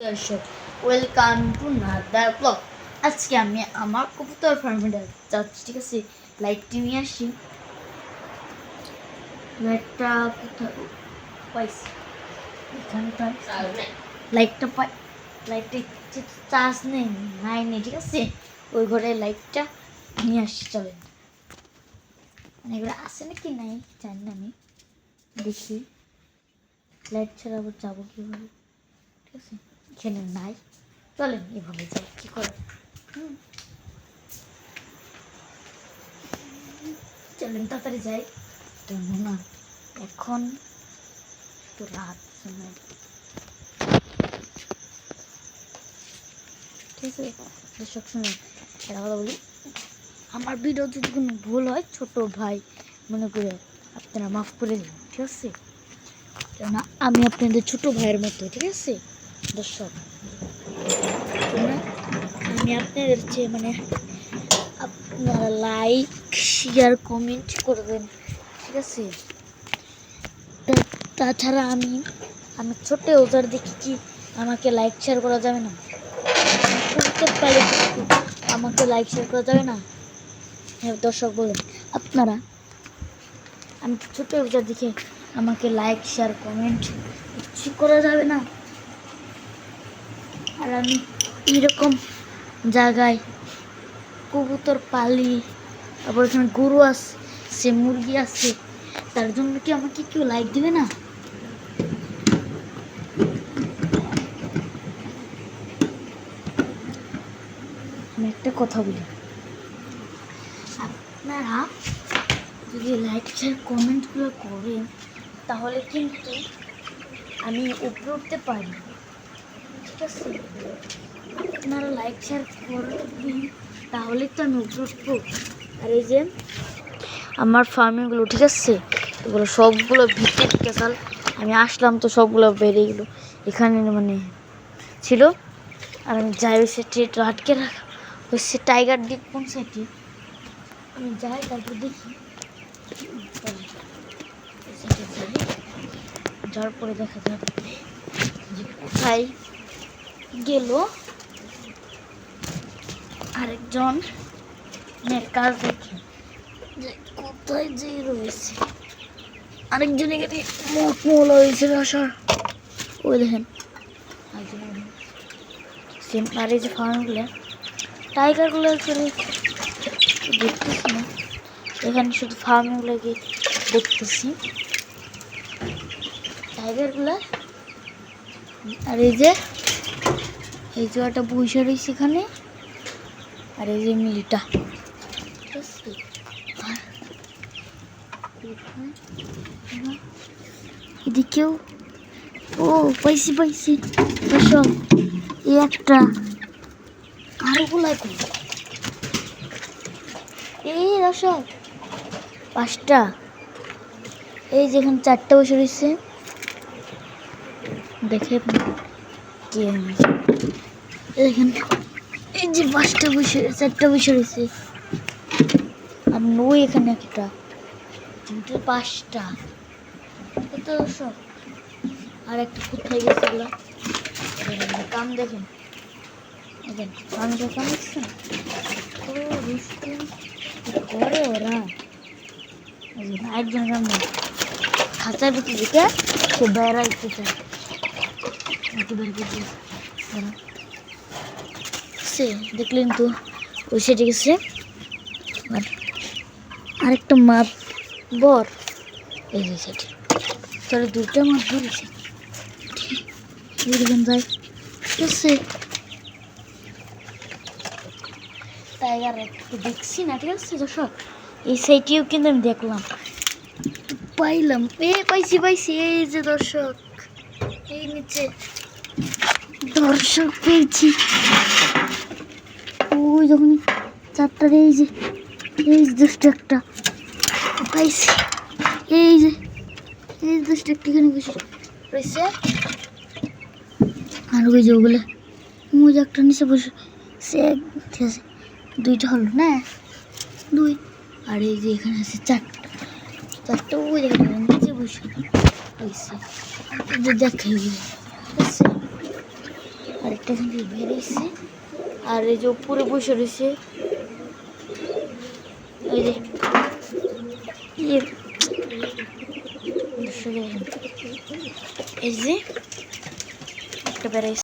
দর্শক, welcome to another blog. আজকে আমি আমার কবুতর ফার্মে যাচ্ছি, ঠিক আছে। লাইটটি নিয়ে আসি। লাইটটা কোথায় পাইছি? এখানটা লাইটটা পাই। লাইটটা চার্জ নেই, ঠিক আছে। ওই ঘরে লাইটটা নিয়ে আসি, চলেন। মানে এগুলো আছে নাকি নাই জানি না, আমি দেখি। লাইট ছাড়া আবার যাবো কীভাবে? ঠিক আছে, এখানে নাই। চলেন এভাবে যাই, কী করে। চলেন তাড়াতাড়ি যাই। না, এখন তো রাত সময়, ঠিক আছে। দর্শক শুনুন, একটা কথা বলি। আমার ভিডিও যদি কোনো ভুল হয়, ছোট ভাই মনে করে আপনারা মাফ করে দিন, ঠিক আছে। কেননা আমি আপনাদের ছোট ভাইয়ের মতো, ঠিক আছে দর্শক। আমি আপনাদের চেয়ে মানে আপনারা লাইক শেয়ার কমেন্ট করবেন, ঠিক আছে। তাছাড়া আমি ছোট্ট ওজার দেখি কি আমাকে লাইক শেয়ার করা যাবে না? আমাকে লাইক শেয়ার করা যাবে না? হ্যাঁ দর্শক বলুন, আপনারা আমি ছোট্ট ওজার দেখে আমাকে লাইক শেয়ার কমেন্ট কিছু করা যাবে না? আর আমি এরকম জায়গায় কবুতর পালি, আবার এখানে গরু আছে, মুরগি আছে, তার জন্য কি আমাকে কেউ লাইক দিবে না? আমি একটা কথা বলি, আপনারা যদি লাইক শেয়ার কমেন্টগুলো করেন তাহলে কিন্তু আমি উপরে উঠতে পারি, ঠিক আছে। আপনারা লাইক শেয়ার করবেন তাহলে তো আমি উপরে উঠবো। আর এই যে আমার ফার্মিংগুলো, ঠিক আছে, এগুলো সবগুলো ভিতরে কেসাল। আমি আসলাম তো সবগুলো বেড়ে গেলো, এখানে মানে ছিল। আর আমি যাই ওই সেটি আটকে রাখা হচ্ছে। টাইগার দিক কোন সাইডে আমি যাই, তারপর দেখি। যাওয়ার পরে দেখা যাবে যে কোথায় গেল আরেকজন কাজ দেখে, যে কোথায় যে রয়েছে আরেকজন। এখানে মোট মোল হয়েছে আসার, ওই দেখেন। আর এই যে ফার্মগুলো টাইগারগুলো দেখতেছি না, এখানে শুধু ফার্মগুলোকে দেখতেছি, টাইগারগুলো। আর এই যে একটা বৈশা রয়েছে এখানে, আর এই যে মিলিটা, ঠিক আছে। এদিকেও পাইছি দর্শক, এই একটা আরোগুলা এই দর্শক 5টা, এই যেখানে 4টা বসে রয়েছে, দেখে কে এখানে। এই যে 4টা বসে রয়েছে, আর নই এখানে একটা, 5টা। দর্শক আর একটা কোথায় গেছিল কাম দেখেন, আমি কাম দেখছেন তো করে ওরা একজন খাঁচার ভিতরে দিকে সে বেড়াইতে চায়, সে দেখলেন তো ওই সেটে গেছে। আর আরেকটা মাপ বর এই যে সেটি, তাহলে 2টা মাছ ধরেছে, যাই, ঠিক আছে। টাইগার দেখছি না, ঠিক আছে দর্শক। এই সাইডটিও কিন্তু আমি দেখলাম, পাইলাম, পাইছি। এই যে দর্শক, এই নিচে দর্শক পেয়েছি। ওই যখন 4টা, এই যে 2টা একটা পাইছি, এই যে 2টা একটা এখানে বসে রয়েছে। আর ওই যে ওগুলো একটা নিচে বসে সে, ঠিক আছে। 2টা হলো না, 2। আর এই যে এখানে আছে 4টা ওই জায়গাটা নিচে বসে রয়েছে, দেখাই গেছে। আরেকটা এখান থেকে বেরিয়েছে। আর এই যে উপরে বসে রয়েছে, এই যে এই যে একটা বেড়াইছে।